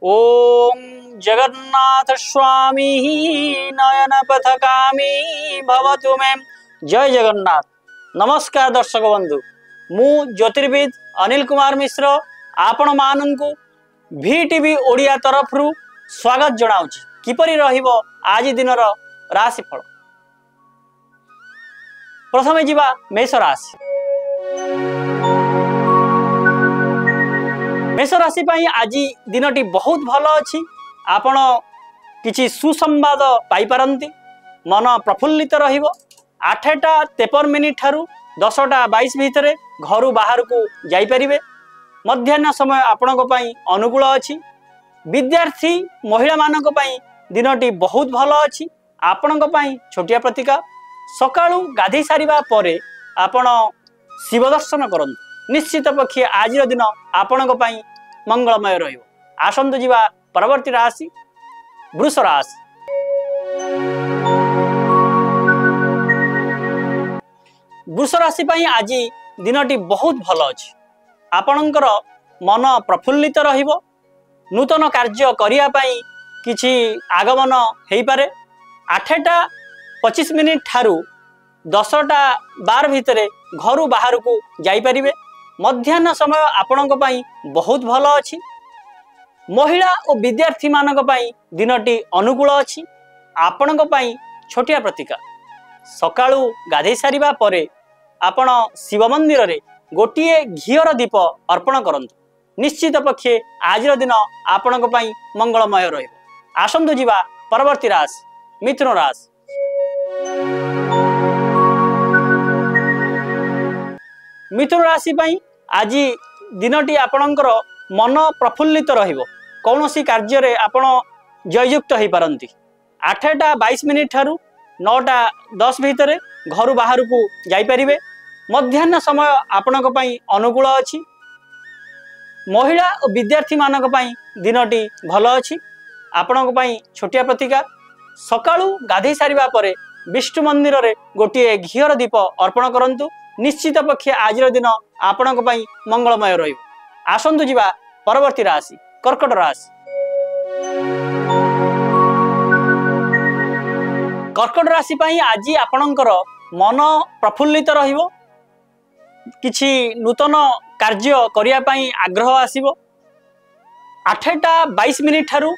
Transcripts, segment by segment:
ओम जगन्नाथ स्वामी नयन पथगामी भवतु मे। जय जगन्नाथ। नमस्कार दर्शक बंधु, मु ज्योतिर्विद अनिल कुमार मिश्र आपण माननकु VTV ओडिया तरफ स्वागत जनाऊँ। किपरि रहिबो आज दिनर राशिफल। प्रथमे जिबा मेष राशि। मेष राशि पई आज दिनटी बहुत भल अछि। आपण किछि सुसंवाद पाई पारंती, मन प्रफुल्लित रहिबो। 8:53 ठारू 10:22 भितरे घर बाहर को जाई परिबे। मध्याह्न समय आपणक पई अनुकूल अछि। विद्यार्थी महिला मानक पई दिनटी बहुत भल अछि। आपणक पई छोटिया प्रतिका। सकाळू गाधी सारिबा परे आपण शिव दर्शन करंतु। निश्चित पक्षे आज दिन आपणक पई मंगलमय रहिबो। आसंतु जीवा परवर्ती राशि वृष राशि। वृष राशि पई आज दिनटी बहुत भल अछि। आपणकर मन प्रफुल्लित रहिबो। नूतन कार्य करिया पई किछि आगमन हेई पारे। 8:25 ठारू 10:12 भितरे घर बाहर को जाई परिबे। मध्याह्न समय आपणक पई बहुत भल अछि। महिला और विद्यार्थी मानक पई दिनटी अनुकूल अछि। आपणक पई छोटिया प्रतिका। सकाळू गाधै सारिबा परे आपण शिव मंदिर रे गोटिए घियर दीप अर्पण करंतु। निश्चित पक्षे आज दिन आपणक पई मंगलमय रहिबो। आसंतु जीवा परवर्ती राशि मिथुन राशि। मिथुन राशि पई आज दिनटी आपणकर मन प्रफुल्लित रहिबो। कौनसी कार्य रे आपण जययुक्त होई पारंती। 8:22 ठारू 9:10 भितरे घर बाहर को जाई परिबे। मध्याह्न समय आपणक पई अनुकूल अछि। महिला और विद्यार्थी मानक पई दिनटी भल अछि। आपणक पई छोटिया प्रतिका। सकाळू गाधै सारिबा परे विष्णु मंदिर रे गोटिए घियर दीप अर्पण करंतु। निश्चित पक्षे आज दिन आपणक पई मंगलमय रहिबो। आसंतु जीवा परवर्ती राशि कर्कट राशि। कर्कट राशि पई आज आपणकर मन प्रफुल्लित रहिबो। किछि नूतन कार्य करिया पई आग्रह आसीबो। 8:22 ठारू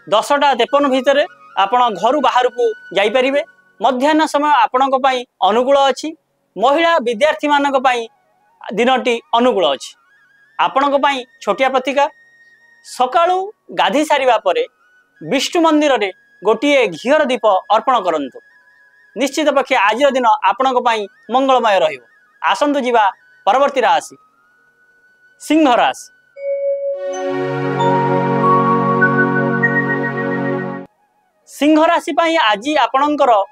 10:53 भितरे आपण घर बाहर को जाई परिबे। मध्याह्न समय आपणक पई अनुकूल अछि। महिला विद्यार्थी मानक पई दिनटी अनुकूल अछि। आपणक पई छोटिया प्रतिका। सकाळू गाधी सारिबा परे विष्णु मंदिर रे गोटिए घियर दीप अर्पण करंतु। निश्चित पक्षे आज दिन आपणक पई मंगलमय रहिबो। आसंतु जीवा परवर्ती राशि सिंह राशि। सिंह राशि पई आज आपणकर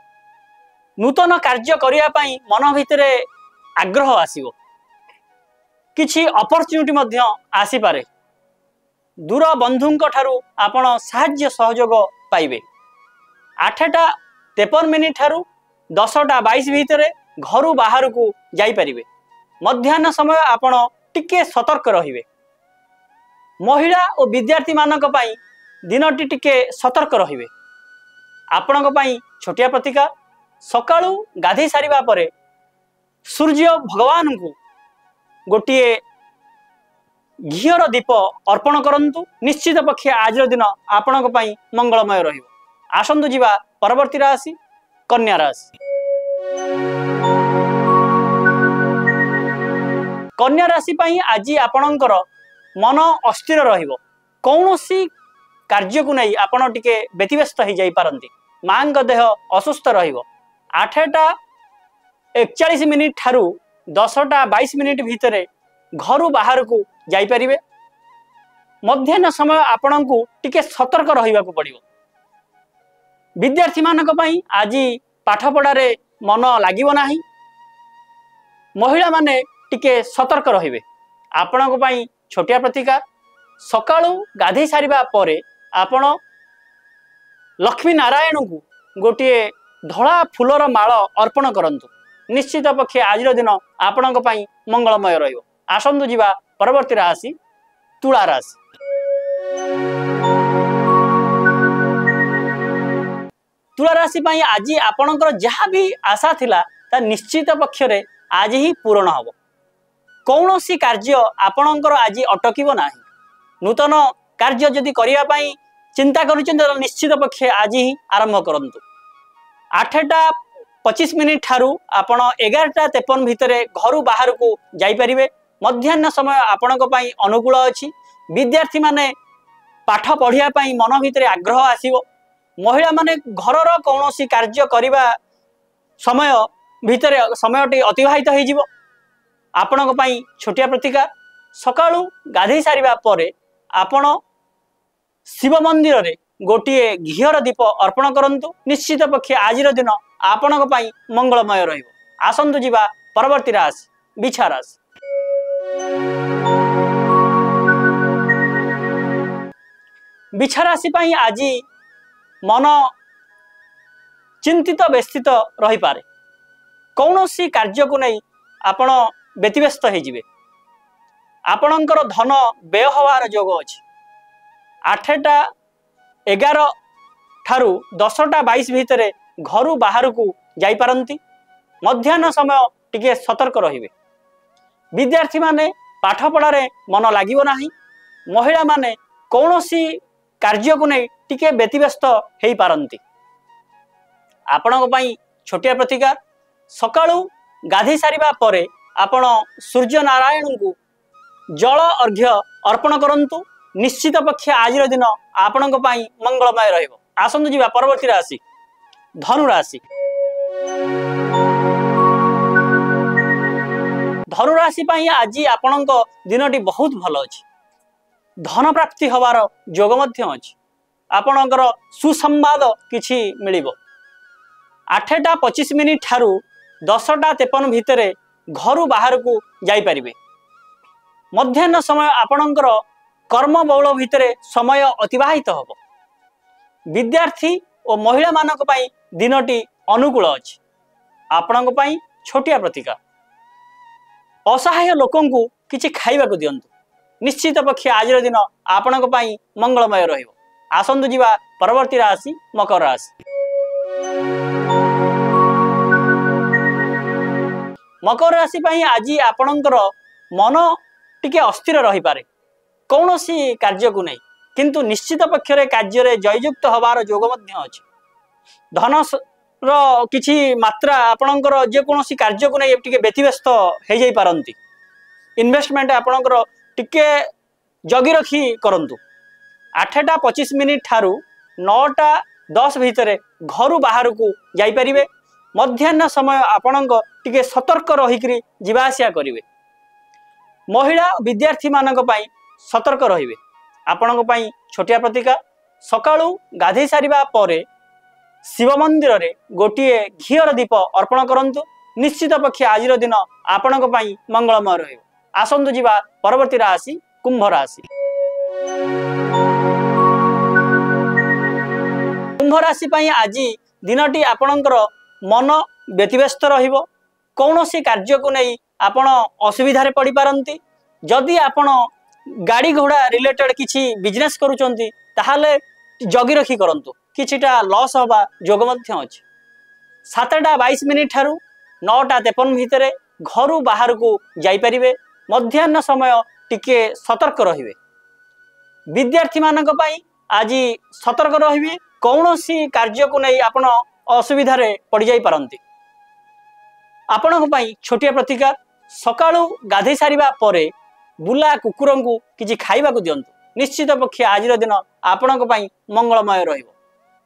नूतन कार्य करिया पई मन भितरे आग्रह आसीबो। किछि अपॉर्चुनिटी मध्य आसी पारे। दूर बंधुंक ठारू आपण साहाय्य सहयोग पाइबे। 8:53 ठारू 10:22 भितरे घर बाहर को जाई परिबे। मध्याह्न समय आपण टिके सतर्क रहिबे। महिला और विद्यार्थी मानक पई दिनटी टिके सतर्क रहिबे। आपणक पई छोटिया प्रतिका। सकाळू गाधी सारिबा परे सूर्य भगवान को गोटिए घियर दीप अर्पण करंतु। निश्चित पक्षे आज दिन आपणक पई मंगलमय रहिबो। आसंतु जीवा परवर्ती राशि कन्या राशि। कन्या राशि पई आज आपणकर मन अस्थिर रहिबो। कौनसी कार्य को नहीं आपण टिके व्यतिव्यस्त हो जाई पारंती। मांग देह असुस्थ रहिबो। 8:41 ठारू 10:22 भितरे घर बाहर को जाई परिबे। मध्याह्न समय आपण को टिके सतर्क रहिबा को पड़िबो। विद्यार्थी मानक पई आज पाठ पढ़ा रे मन लागिबो नाही। महिला माने टिके सतर्क रहिबे। आपणक पई छोटिया प्रतिका। सकाळू गाधी सारिबा परे आपण लक्ष्मी नारायण को गोटिए धड़ा फूलर माल अर्पण करंतु। निश्चित पक्षे आज दिन आपणक पई मंगलमय रहिबो। आसंतु जीवा परवर्ती राशि तुला राशि। तुला राशि आज आपणकर जहाँ भी आशा थिला ता निश्चित पक्षरे आज ही पूरण हम। कौन सी कार्य आपणकर आज अटकब ना। नूतन कार्य जदि करने चिंता कर निश्चित पक्षे आज ही आरंभ करंतु। 8:25 ठारू आपण 11:53 भितर घर बाहर को जाइपारे। मध्याह्न समय आपणक पई अनुकूल अछि। विद्यार्थी माने पाठ पढ़िया पई मन भितर आग्रह आसीबो। महिला माने घरर कौन सी कार्य करने समय भितर समयटी अतिवाहित हो जिवो। आपणक पई छोटिया प्रतिका सकाळू गाधई सारिबा परे आपण शिव मंदिर रे गोटिए घीर दीप अर्पण करंतु। निश्चित पक्षे आज दिन आपणक पई मंगलमय रहिबो। आसंतु जिबा परवर्ती राशि बिछा राशि। बिछा राशि पई आज मन चिंतित व्यस्थित रही पारे। कौन सी कार्य को नहीं आपण व्यतिव्यस्त हो जिवे। आपणकर धन व्यय हवार जोग अछि। 8:11 ठारू 10:22 भितर घर बाहर को जाई पारंती। मध्याह्न समय टिके सतर्क रहिबे। विद्यार्थी माने पाठ पढ़ारे मन लागिबो नाही। महिला माने कौन सी कार्य को नहीं टिके व्यतिव्यस्त हो पारंती। आपणक पई छोटिया प्रतिकार सकाळू गाधी सारिबा परे आपण सूर्य नारायण को जल अर्घ्य अर्पण करंतु। निश्चित पक्षे आज दिन आपणक पई मंगलमय रहिबो। आसंतु जिबा परवर्ती राशि धनु राशि। धनु राशि पई आज आपणक दिनटी बहुत भल अछि। धन प्राप्ति हवार जोग मध्य अछि। आपणकर सुसंवाद किछि मिलिबो। 8:25 ठारू 10:53 भितर घर बाहर को जाई परिबे। मध्याह्न समय आपणकर कर्म बहुल भितर समय अतिवाहित होब। विद्यार्थी और महिला मानक पई दिनटी अनुकूल अछि। आपणक पई छोटिया प्रतिका असहाय लोकंकु किछि खाइबा को दियंतु। निश्चित पक्षे आज दिन आपणक पई मंगलमय रहिबो। आसंतु जिबा परवर्ती राशि मकर राशि। मकर राशि पई आज आपणकर मन टिके अस्थिर रही पारे। कौन सी कार्य को नहीं किंतु निश्चित पक्षरे कार्य रे जययुक्त हवार जोग मध्य अछि। धन रो किछि मात्रा आपणकर जे कोनोसी कार्य को नहीं टिके व्यतिव्यस्त हो जाई पारंती। इन्वेस्टमेंट आपणकर टिके जगी रखी करंतु। 8:25 ठारू 9:10 भितर घर बाहर को जाई परिबे। मध्याह्न समय आपणक टिके सतर्क रहिकरी जीवा आसिया करिवे। महिला विद्यार्थी मानक पई सतर्क रहिबे। आपणक पई छोटिया प्रतिका सकाळू गाधई सारिबा परे शिव मंदिर रे गोटिए घीर दीप अर्पण करंतु। निश्चित पक्षे आज दिन आपणक पई मंगलमय रहिबो। आसंतु जिबा परवर्ती राशि कुंभ राशि। कुंभ राशि पई आज दिनटी आपणकर मन व्यतिव्यस्त रहिबो। कौनसी कार्य को नहीं आपण असुविधा रे पड़ी पारंती। जदि आपण गाड़ी घोड़ा रिलेटेड किछि बिजनेस करूचंती ताहाले जगी रखी करंतु। किछिटा लॉस होबा जोग मध्य अछि। 7:22 ठारू 9:53 भितर घर बाहर को जाई परिबे। मध्याह्न समय टिके सतर्क रहिबे। विद्यार्थी मानक पई आज सतर्क रहिबे। कौनसी कार्य को नहीं आपण असुविधा रे पड़ी जाई पारंती। आपणक पई छोटिया प्रतिकार सकाळू गाधई सारिबा परे बुला कुकुरंकु किछि खाइबा को दियंतु। निश्चित पक्षे आज दिन आपणक पई मंगलमय रहिबो।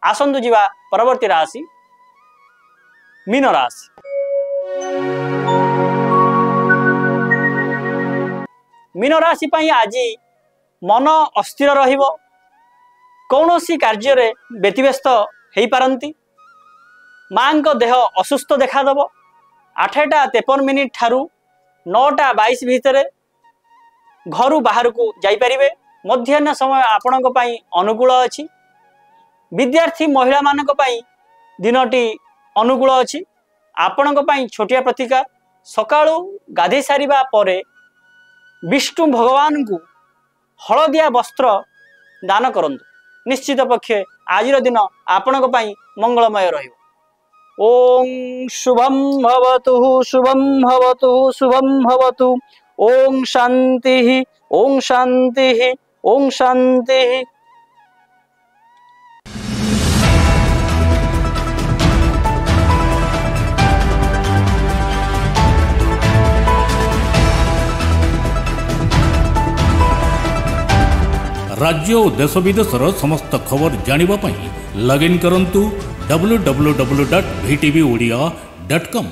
आसंतु जिबा परवर्ती राशि मीन राशि। मीन राशि पई आज मन अस्थिर रहिबो। कौनसी कार्य रे व्यतिव्यस्त हेई पारंती। मां को देह असुस्थ देखा दबो। 8:53 ठारू 9:22 भितर घर बाहर को जाई परिबे। मध्याह्न समय आपणक पई अनुकूल अछि। विद्यार्थी महिला मानक पई दिनटी अनुकूल अछि। आपणक पई छोटिया प्रतिका सकाळू गाधई सारिबा परे विष्णु भगवान को हलदिया वस्त्र दान करंतु निश्चित पक्षे आज दिन आपणक पई मंगलमय रहिबो। ओम शुभम भवतु शुभम भवतु शुभम भवतु। ओम शांति ओम शांति ओम शांति। राज्य और देश विदेशर समस्त खबर जानिबा पई लॉगिन करंतु www.vtvodia.com।